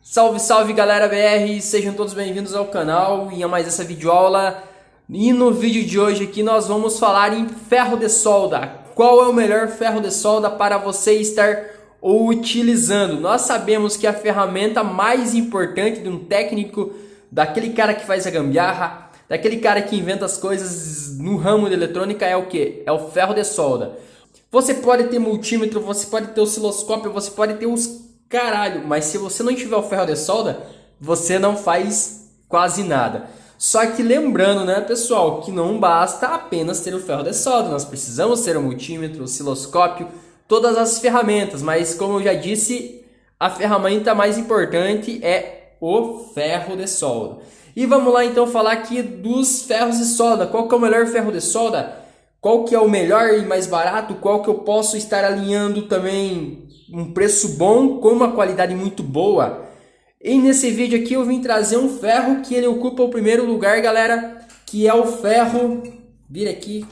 Salve, salve galera BR, sejam todos bem-vindos ao canal e a mais essa videoaula. E no vídeo de hoje aqui nós vamos falar em ferro de solda. Qual é o melhor ferro de solda para você estar utilizando? Nós sabemos que a ferramenta mais importante de um técnico, daquele cara que faz a gambiarra, daquele cara que inventa as coisas no ramo de eletrônica é o que? É o ferro de solda. Você pode ter multímetro, você pode ter osciloscópio, você pode ter os caralho, mas se você não tiver o ferro de solda, você não faz quase nada. Só que lembrando, né, pessoal, que não basta apenas ter o ferro de solda, nós precisamos ter o multímetro, o osciloscópio, todas as ferramentas, mas como eu já disse, a ferramenta mais importante é o ferro de solda. E vamos lá então falar aqui dos ferros de solda. Qual que é o melhor ferro de solda? Qual que é o melhor e mais barato? Qual que eu posso estar alinhando também um preço bom com uma qualidade muito boa? E nesse vídeo aqui eu vim trazer um ferro que ele ocupa o primeiro lugar, galera, que é o ferro, vira aqui,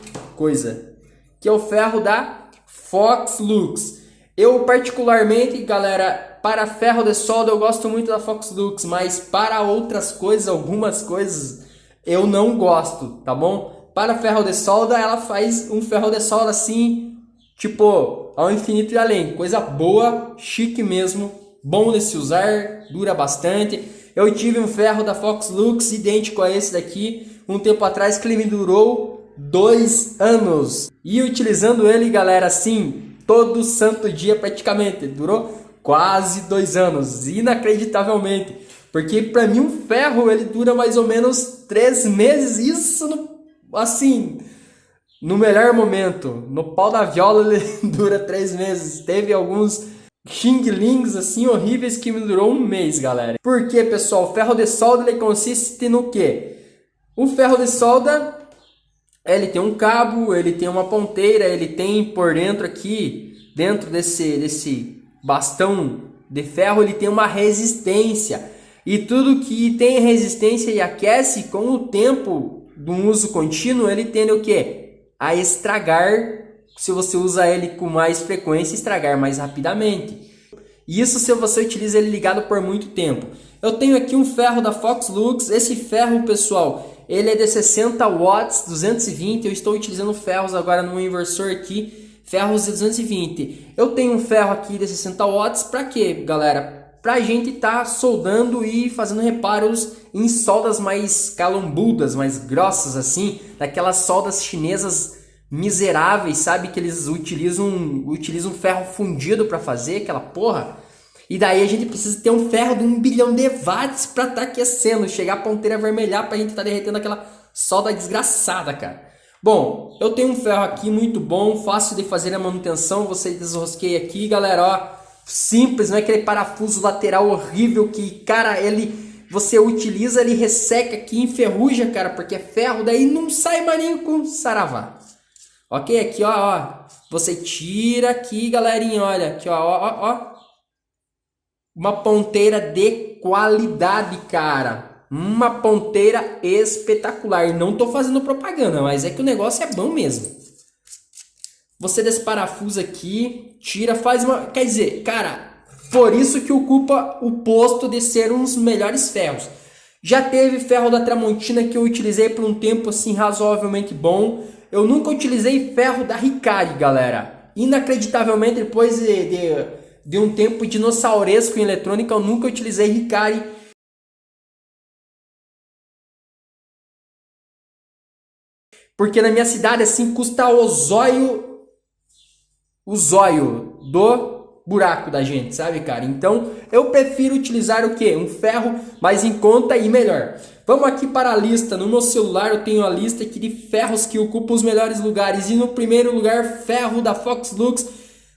que é o ferro da Fox Lux. Eu particularmente, galera, para ferro de solda eu gosto muito da Fox Lux, mas para outras coisas, algumas coisas, eu não gosto, tá bom? Para ferro de solda, ela faz um ferro de solda assim, tipo, ao infinito e além. Coisa boa, chique mesmo, bom de se usar, dura bastante. Eu tive um ferro da Fox Lux idêntico a esse daqui, um tempo atrás, que ele me durou 2 anos. E utilizando ele, galera, assim, todo santo dia praticamente, durou quase 2 anos, inacreditavelmente. Porque para mim um ferro, ele dura mais ou menos 3 meses, isso assim, no melhor momento, no pau da viola ele dura 3 meses. Teve alguns xing-lings assim horríveis que me durou 1 mês, galera. Por quê, pessoal? O ferro de solda ele consiste no quê? O ferro de solda, ele tem um cabo, ele tem uma ponteira, ele tem por dentro aqui, dentro desse bastão de ferro, ele tem uma resistência. E tudo que tem resistência e aquece com o tempo do uso contínuo, ele tende o quê? A estragar, se você usa ele com mais frequência, estragar mais rapidamente. Isso se você utiliza ele ligado por muito tempo. Eu tenho aqui um ferro da Fox Lux. Esse ferro, pessoal, ele é de 60 watts, 220. Eu estou utilizando ferros agora no inversor aqui, ferros de 220. Eu tenho um ferro aqui de 60 watts, para quê, galera? Pra gente tá soldando e fazendo reparos em soldas mais calombudas, mais grossas assim, daquelas soldas chinesas miseráveis, sabe, que eles utilizam ferro fundido para fazer aquela porra. E daí a gente precisa ter um ferro de 1 bilhão de watts para tá aquecendo, chegar a ponteira vermelhar pra gente tá derretendo aquela solda desgraçada, cara. Bom, eu tenho um ferro aqui muito bom, fácil de fazer a manutenção. Você desrosqueia aqui, galera, ó. Simples, não é aquele parafuso lateral horrível que, cara, você utiliza, ele resseca aqui, enferruja, cara, porque é ferro, daí não sai mais nem com saravá. Ok? Aqui, ó, você tira aqui, galerinha, olha, aqui, ó. Uma ponteira de qualidade, cara. Uma ponteira espetacular. Não tô fazendo propaganda, mas é que o negócio é bom mesmo. Você desparafusa aqui, tira, faz uma... Quer dizer, cara, por isso que ocupa o posto de ser um dos melhores ferros. Já teve ferro da Tramontina que eu utilizei por um tempo assim razoavelmente bom. Eu nunca utilizei ferro da Hikari, galera. Inacreditavelmente, depois de um tempo dinossauresco em eletrônica, eu nunca utilizei Hikari. Porque na minha cidade, assim, custa o zóio do buraco da gente, sabe, cara? Então, eu prefiro utilizar o quê? Um ferro mais em conta e melhor. Vamos aqui para a lista. No meu celular eu tenho a lista aqui de ferros que ocupam os melhores lugares. E no primeiro lugar, ferro da Fox Lux,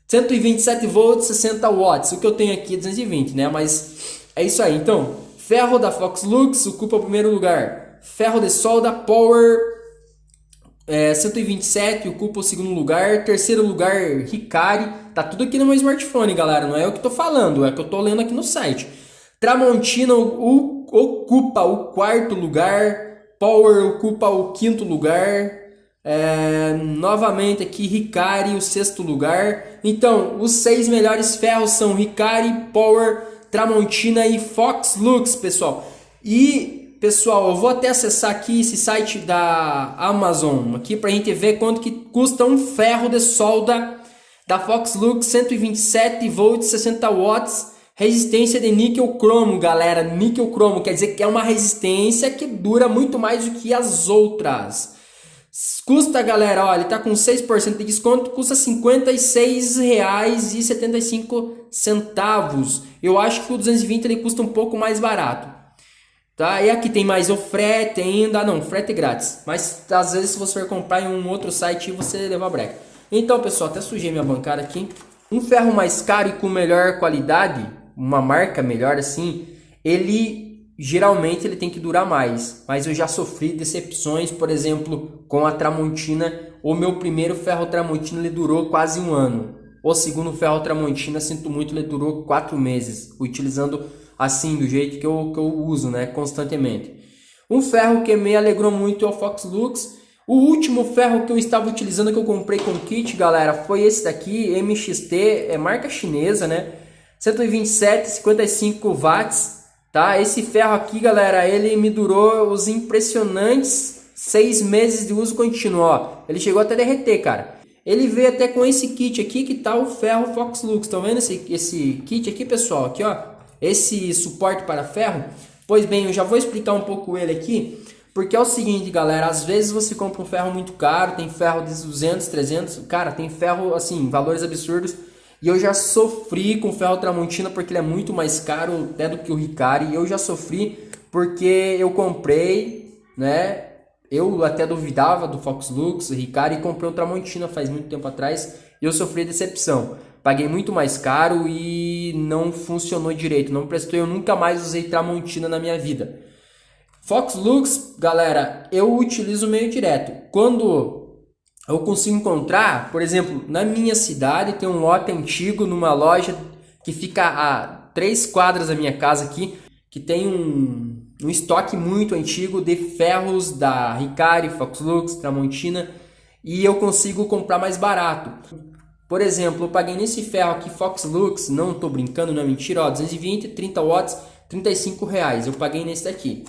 127 volts, 60 watts. O que eu tenho aqui é 220, né? Mas é isso aí. Então, ferro da Fox Lux ocupa o primeiro lugar. Ferro de solda Power 127 ocupa o segundo lugar. Terceiro lugar, Hikari. Tá tudo aqui no meu smartphone, galera. Não é eu que tô falando, é o que eu tô lendo aqui no site. Tramontina ocupa o quarto lugar. Power ocupa o quinto lugar. Novamente aqui, Hikari o sexto lugar. Então, os 6 melhores ferros são Hikari, Power, Tramontina e Fox Lux, pessoal. E, pessoal, eu vou até acessar aqui esse site da Amazon aqui pra gente ver quanto que custa um ferro de solda da Fox Lux 127 volts, 60 watts, resistência de níquel cromo, galera. Níquel cromo quer dizer que é uma resistência que dura muito mais do que as outras. Custa, galera, ó, ele tá com 6% de desconto, custa R$ 56,75. Eu acho que o 220 ele custa um pouco mais barato. Tá? E aqui tem mais o frete ainda. Não, frete é grátis. Mas às vezes se você for comprar em um outro site, você leva breca. Então, pessoal, até sujei minha bancada aqui. Um ferro mais caro e com melhor qualidade, uma marca melhor assim, geralmente ele tem que durar mais, mas eu já sofri decepções, por exemplo, com a Tramontina. O meu primeiro ferro Tramontina ele durou quase um ano. O segundo ferro Tramontina, sinto muito, ele durou 4 meses, utilizando assim, do jeito que eu uso, né, constantemente. Um ferro que me alegrou muito é o Fox Lux. O último ferro que eu estava utilizando, que eu comprei com kit, galera, foi esse daqui, MXT, é marca chinesa, né, 127, 55 watts. Tá? Esse ferro aqui, galera, ele me durou os impressionantes 6 meses de uso contínuo, ó. Ele chegou até a derreter, cara. Ele veio até com esse kit aqui, que tá o ferro Fox Lux. Estão vendo esse kit aqui, pessoal? Aqui, ó. Esse suporte para ferro. Pois bem, eu já vou explicar um pouco ele aqui. Porque é o seguinte, galera. Às vezes você compra um ferro muito caro. Tem ferro de 200, 300. Cara, tem ferro, assim, valores absurdos. E eu já sofri com o ferro Tramontina porque ele é muito mais caro até do que o Hikari. E eu já sofri porque eu comprei, né? Eu até duvidava do Fox Lux, Hikari, e comprei um Tramontina faz muito tempo atrás. E eu sofri decepção. Paguei muito mais caro e não funcionou direito. Não prestou, eu nunca mais usei Tramontina na minha vida. Fox Lux, galera, eu utilizo meio direto. Quando eu consigo encontrar, por exemplo, na minha cidade tem um lote antigo numa loja que fica a 3 quadras da minha casa aqui, que tem um estoque muito antigo de ferros da Hikari, Fox Lux, Tramontina, e eu consigo comprar mais barato. Por exemplo, eu paguei nesse ferro aqui, Fox Lux, não tô brincando, não é mentira, ó, 220, 30 watts, R$35, eu paguei nesse daqui.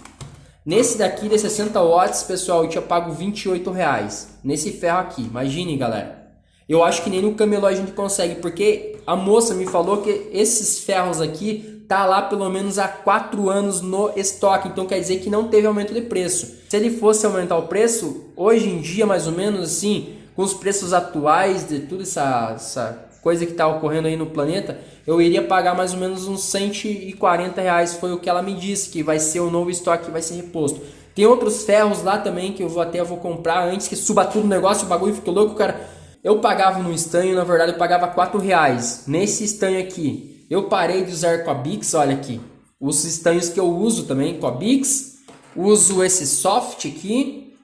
Nesse daqui de 60 watts, pessoal, eu tinha pago R$28. Nesse ferro aqui, imagine, galera. Eu acho que nem no camelô a gente consegue, porque a moça me falou que esses ferros aqui tá lá pelo menos há 4 anos no estoque. Então quer dizer que não teve aumento de preço. Se ele fosse aumentar o preço, hoje em dia, mais ou menos assim, com os preços atuais de toda essa coisa que está ocorrendo aí no planeta, eu iria pagar mais ou menos uns R$140, foi o que ela me disse, que vai ser o novo estoque que vai ser reposto. Tem outros ferros lá também que eu vou comprar antes que suba tudo o negócio, o bagulho fica louco, cara. Eu pagava no estanho, na verdade eu pagava R$4. Nesse estanho aqui, eu parei de usar com a Bix, olha aqui. Os estanhos que eu uso também com a Bix, uso esse soft aqui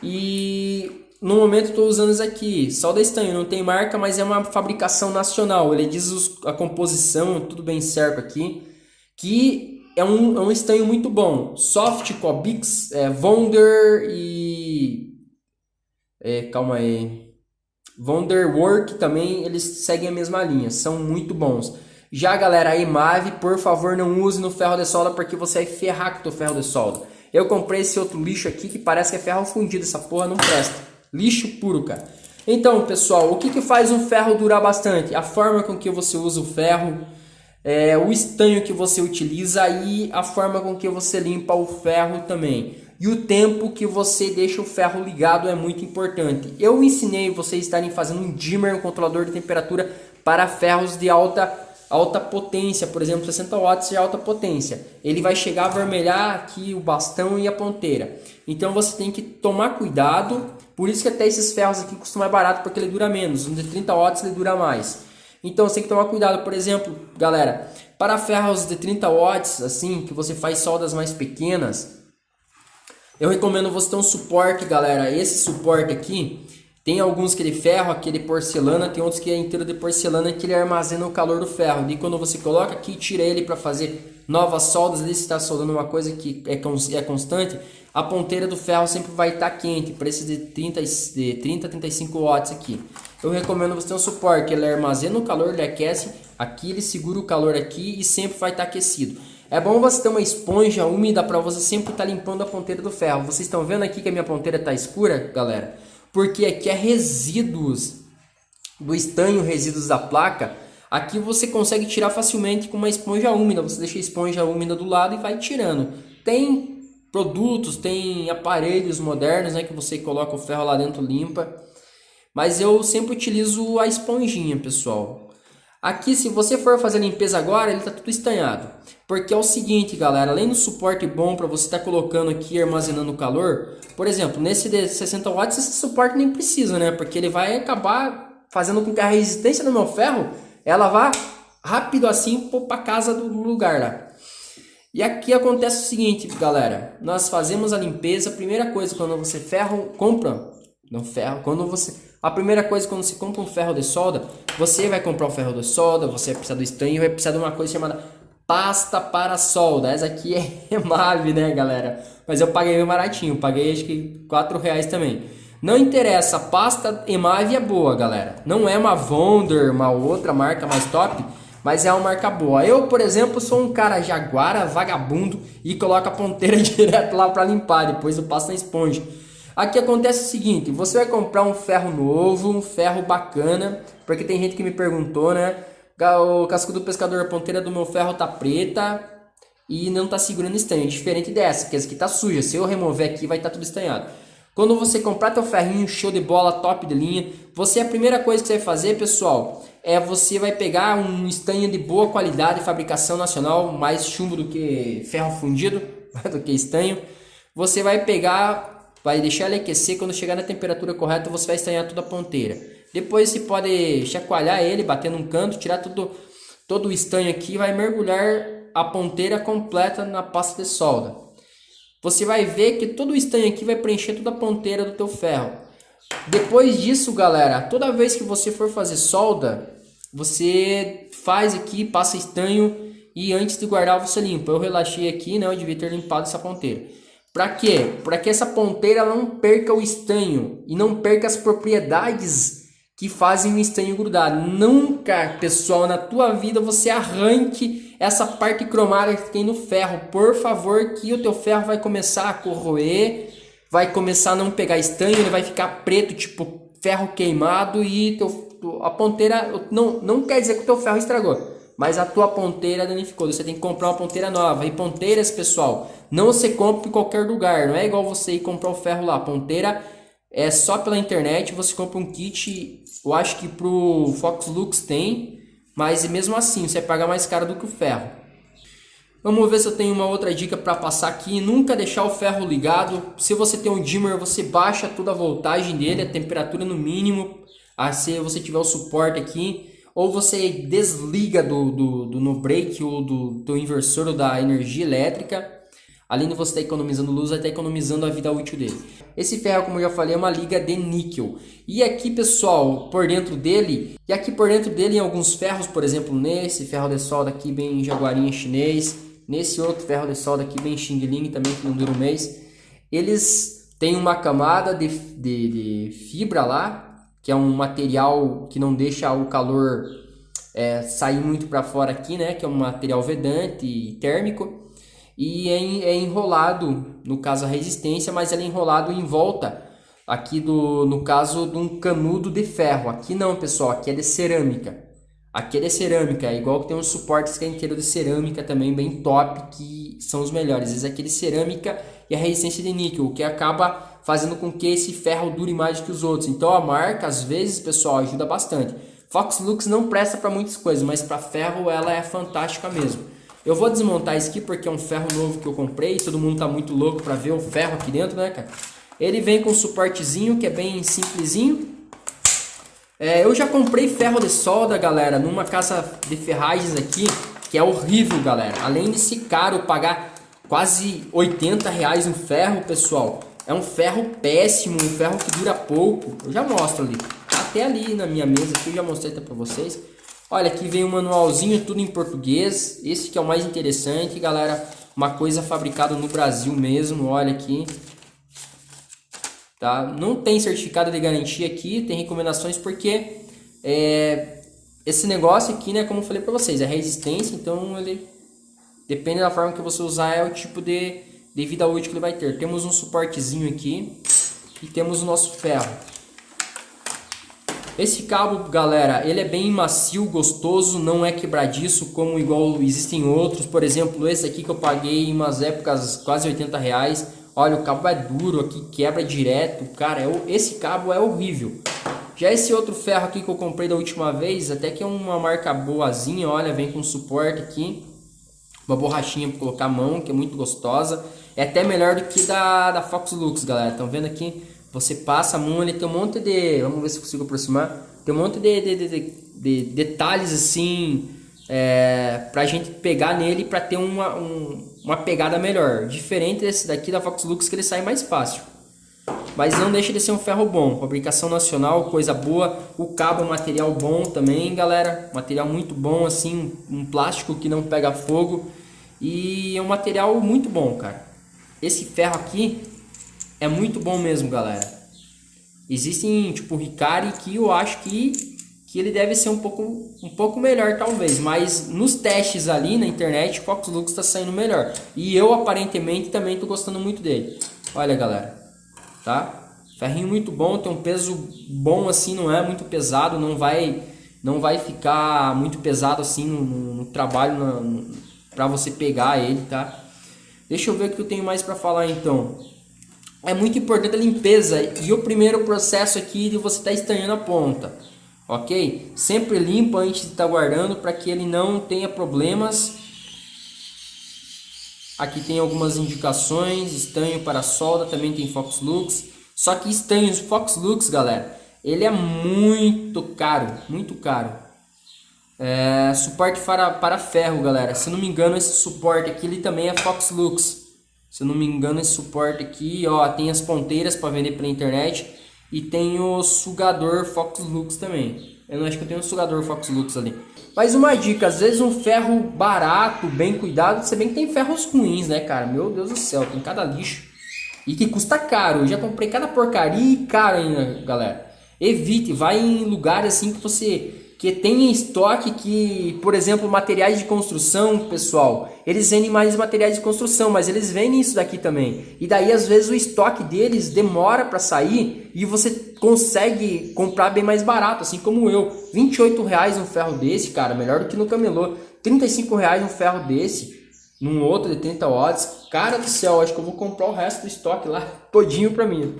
e no momento estou usando isso aqui, só da estanho, não tem marca, mas é uma fabricação nacional. Ele diz a composição, tudo bem certo aqui, que é um estanho muito bom. Soft com a Bix, Wonder e... calma aí. Wonderwork também, eles seguem a mesma linha, são muito bons. Já, galera, a Emave, por favor, não use no ferro de solda, porque você vai ferrar com o teu ferro de solda. Eu comprei esse outro lixo aqui, que parece que é ferro fundido, essa porra não presta. Lixo puro, cara. Então, pessoal, o que faz um ferro durar bastante? A forma com que você usa o ferro, o estanho que você utiliza e a forma com que você limpa o ferro também. E o tempo que você deixa o ferro ligado é muito importante. Eu ensinei vocês estarem fazendo um dimmer, um controlador de temperatura para ferros de alta potência, por exemplo, 60 watts de alta potência. Ele vai chegar a avermelhar aqui o bastão e a ponteira. Então você tem que tomar cuidado. Por isso que até esses ferros aqui custam mais barato, porque ele dura menos. Um de 30 watts ele dura mais. Então você tem que tomar cuidado. Por exemplo, galera, para ferros de 30 watts, assim, que você faz soldas mais pequenas, eu recomendo você ter um suporte, galera. Esse suporte aqui, tem alguns que é de ferro, aquele porcelana, tem outros que é inteiro de porcelana, que ele armazena o calor do ferro. E quando você coloca aqui e tira ele para fazer novas soldas, ali se está soldando uma coisa que é constante, a ponteira do ferro sempre vai estar quente, para esse de 30 a 35 watts aqui. eu recomendo você ter um suporte. Ele armazena o calor, ele aquece, aqui ele segura o calor aqui e sempre vai estar aquecido. É bom você ter uma esponja úmida para você sempre estar limpando a ponteira do ferro. Vocês estão vendo aqui que a minha ponteira está escura, galera? Porque aqui é resíduos do estanho, resíduos da placa. Aqui você consegue tirar facilmente com uma esponja úmida. Você deixa a esponja úmida do lado e vai tirando. Tem produtos, tem aparelhos modernos, né, que você coloca o ferro lá dentro, limpa. Mas eu sempre utilizo a esponjinha, pessoal. Aqui, se você for fazer a limpeza agora, ele está tudo estanhado. Porque é o seguinte, galera, além do suporte bom para você estar colocando aqui, armazenando o calor, por exemplo, nesse de 60 watts, esse suporte nem precisa, né? Porque ele vai acabar fazendo com que a resistência do meu ferro, ela vá rápido assim para casa do lugar lá. E aqui acontece o seguinte, galera, nós fazemos a limpeza, a primeira coisa quando você a primeira coisa quando você compra um ferro de solda, você vai comprar um ferro de solda, você vai precisar do estanho, vai precisar de uma coisa chamada pasta para solda. Essa aqui é EMAV, né, galera? Mas eu paguei bem baratinho, paguei acho que R$4 também. Não interessa, a pasta EMAV é boa, galera. Não é uma Wonder, uma outra marca mais top, mas é uma marca boa. Eu, por exemplo, sou um cara jaguara, vagabundo, e coloco a ponteira direto lá para limpar, depois eu passo na esponja. Aqui acontece o seguinte, você vai comprar um ferro novo, um ferro bacana, porque tem gente que me perguntou, né? O casco do pescador, a ponteira do meu ferro tá preta e não tá segurando estanho, diferente dessa, que essa aqui tá suja. Se eu remover aqui, vai estar tudo estanhado. Quando você comprar teu ferrinho show de bola, top de linha, a primeira coisa que você vai fazer, pessoal, você vai pegar um estanho de boa qualidade, fabricação nacional, mais chumbo do que ferro fundido, do que estanho. Você vai pegar, vai deixar ele aquecer, quando chegar na temperatura correta, você vai estanhar toda a ponteira. Depois você pode chacoalhar ele, bater num canto, tirar todo o estanho aqui e vai mergulhar a ponteira completa na pasta de solda. Você vai ver que todo o estanho aqui vai preencher toda a ponteira do teu ferro. Depois disso, galera, toda vez que você for fazer solda, você faz aqui, passa estanho e antes de guardar você limpa. Eu relaxei aqui, né? Eu devia ter limpado essa ponteira. Para quê? Para que essa ponteira não perca o estanho e não perca as propriedades que fazem o estanho grudar. Nunca, pessoal, na tua vida você arranque essa parte cromada que tem no ferro. Por favor, que o teu ferro vai começar a corroer, vai começar a não pegar estanho, ele vai ficar preto, tipo ferro queimado e a ponteira não quer dizer que o teu ferro estragou. Mas a tua ponteira danificou, você tem que comprar uma ponteira nova. E ponteiras, pessoal, não se compra em qualquer lugar. Não é igual você ir comprar o ferro lá. Ponteira é só pela internet, você compra um kit. Eu acho que pro Fox Lux tem, mas mesmo assim você vai pagar mais caro do que o ferro. Vamos ver se eu tenho uma outra dica para passar aqui. Nunca deixar o ferro ligado. Se você tem um dimmer, você baixa toda a voltagem dele, a temperatura no mínimo. Se você tiver o suporte aqui, ou você desliga do no break ou do inversor ou da energia elétrica. Além de você estar economizando luz, vai estar economizando a vida útil dele. Esse ferro, como eu já falei, é uma liga de níquel. E aqui, pessoal, por dentro dele, em alguns ferros, por exemplo, nesse ferro de solda aqui bem jaguarinha chinês, nesse outro ferro de solda aqui bem Xing Ling também, que não dura um mês, eles têm uma camada de fibra lá, que é um material que não deixa o calor sair muito para fora aqui, né? Que é um material vedante e térmico. E é enrolado, no caso a resistência, mas ele é enrolado em volta aqui no caso de um canudo de ferro. Aqui não, pessoal, aqui é de cerâmica. Aqui é de cerâmica, é igual que tem uns suportes que é inteiro de cerâmica também, bem top, que são os melhores. Esse aqui é de cerâmica e a resistência de níquel, o que acaba fazendo com que esse ferro dure mais do que os outros. Então a marca, às vezes, pessoal, ajuda bastante. Fox Lux não presta para muitas coisas, mas para ferro ela é fantástica mesmo. Eu vou desmontar isso aqui porque é um ferro novo que eu comprei. Todo mundo tá muito louco para ver o ferro aqui dentro, né, cara? Ele vem com um suportezinho que é bem simplesinho. Eu já comprei ferro de solda, galera, numa casa de ferragens aqui, que é horrível, galera. Além de ser caro, pagar quase R$80 um ferro, pessoal. É um ferro péssimo, um ferro que dura pouco. Eu já mostro ali. Até ali na minha mesa aqui, eu já mostrei até para vocês. Olha, aqui vem um manualzinho, tudo em português. Esse que é o mais interessante, galera. Uma coisa fabricada no Brasil mesmo, olha aqui. tá? Não tem certificado de garantia aqui, tem recomendações porque esse negócio aqui, né, como eu falei para vocês, é resistência, então ele depende da forma que você usar, é o tipo de vida útil que ele vai ter. Temos um suportezinho aqui e temos o nosso ferro. Esse cabo, galera, ele é bem macio, gostoso, não é quebradiço como igual existem outros. Por exemplo, esse aqui que eu paguei em umas épocas quase R$80. Olha, o cabo é duro aqui, quebra direto. Cara, esse cabo é horrível. Já esse outro ferro aqui que eu comprei da última vez, até que é uma marca boazinha, olha, vem com suporte aqui. Uma borrachinha para colocar a mão, que é muito gostosa. É até melhor do que da Fox Lux, galera. Estão vendo aqui? Você passa a mão, ele tem um monte de... Vamos ver se eu consigo aproximar. Tem um monte de detalhes assim, pra gente pegar nele para ter uma pegada melhor. Diferente desse daqui da Fox Lux, que ele sai mais fácil. Mas não deixa de ser um ferro bom. Fabricação nacional, coisa boa. O cabo é um material bom também, galera. Material muito bom, assim, um plástico que não pega fogo. E é um material muito bom, cara. Esse ferro aqui é muito bom mesmo, galera. Existem, tipo, o Hikari, que eu acho que ele deve ser um pouco melhor, talvez. Mas nos testes ali na internet, o Fox Lux está saindo melhor. E eu, aparentemente, também estou gostando muito dele. Olha, galera. Tá? Ferrinho muito bom, tem um peso bom assim, não é muito pesado. Não vai ficar muito pesado assim no trabalho, para você pegar ele, tá? Deixa eu ver o que eu tenho mais para falar então. É muito importante a limpeza e o primeiro processo aqui de você estar estanhando a ponta, ok? Sempre limpa antes de estar guardando para que ele não tenha problemas. Aqui tem algumas indicações, estanho para solda, também tem Fox Lux. Só que estanhos Fox Lux, galera, ele é muito caro, muito caro. Suporte para ferro, galera. Se não me engano, esse suporte aqui ele também é Fox Lux. Se eu não me engano, esse suporte aqui, ó, tem as ponteiras para vender pela internet e tem o sugador Fox Lux também. Eu não acho que eu tenho um sugador Fox Lux ali. Mas uma dica, às vezes um ferro barato, bem cuidado, se bem que tem ferros ruins, né, cara? Meu Deus do céu, tem cada lixo. E que custa caro. Eu já comprei cada porcaria e caro ainda, galera. Evite, vai em lugares assim que tem em estoque, que, por exemplo, materiais de construção, pessoal, eles vendem mais materiais de construção, mas eles vendem isso daqui também. E daí, às vezes, o estoque deles demora para sair e você consegue comprar bem mais barato, assim como eu. R$28 um ferro desse, cara, melhor do que no camelô. R$35 um ferro desse, num outro de 30 watts. Cara do céu, acho que eu vou comprar o resto do estoque lá, todinho para mim.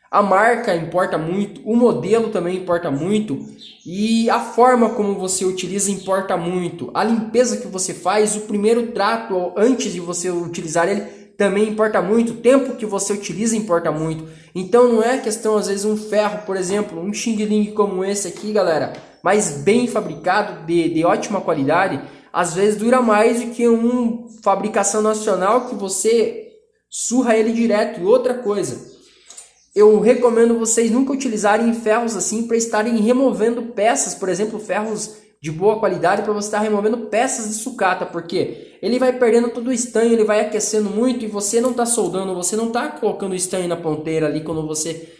A marca importa muito, o modelo também importa muito e a forma como você utiliza importa muito. A limpeza que você faz, o primeiro trato antes de você utilizar ele também importa muito. O tempo que você utiliza importa muito. Então não é questão, às vezes, um ferro, por exemplo, um Xing Ling como esse aqui, galera, mas bem fabricado, de ótima qualidade, às vezes dura mais do que uma fabricação nacional que você surra ele direto. E outra coisa, eu recomendo vocês nunca utilizarem ferros assim para estarem removendo peças, por exemplo, ferros de boa qualidade para você estar removendo peças de sucata, porque ele vai perdendo todo o estanho, ele vai aquecendo muito e você não está soldando, você não está colocando estanho na ponteira ali quando você,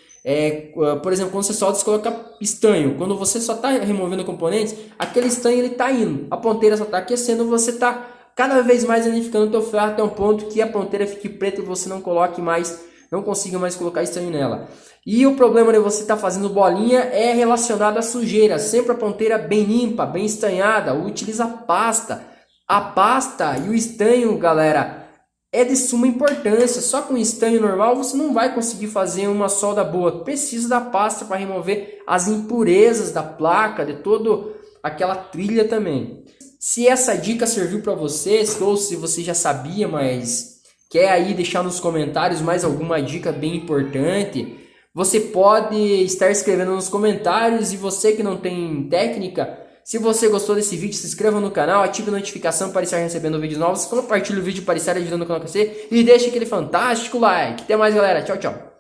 por exemplo, quando você solda, você coloca estanho, quando você só está removendo componentes, aquele estanho ele está indo, a ponteira só está aquecendo, você está cada vez mais danificando o teu ferro até um ponto que a ponteira fique preta e você não consiga mais colocar estanho nela. E o problema de você estar fazendo bolinha é relacionado à sujeira. Sempre a ponteira bem limpa, bem estanhada. Utiliza pasta. A pasta e o estanho, galera, é de suma importância. Só com estanho normal você não vai conseguir fazer uma solda boa. Precisa da pasta para remover as impurezas da placa, de toda aquela trilha também. Se essa dica serviu para vocês, ou se você já sabia, mas quer aí deixar nos comentários mais alguma dica bem importante, você pode estar escrevendo nos comentários. E você que não tem técnica, se você gostou desse vídeo, se inscreva no canal, ative a notificação para estar recebendo vídeos novos, compartilhe o vídeo para estar ajudando o canal a crescer e deixe aquele fantástico like. Até mais, galera. Tchau, tchau.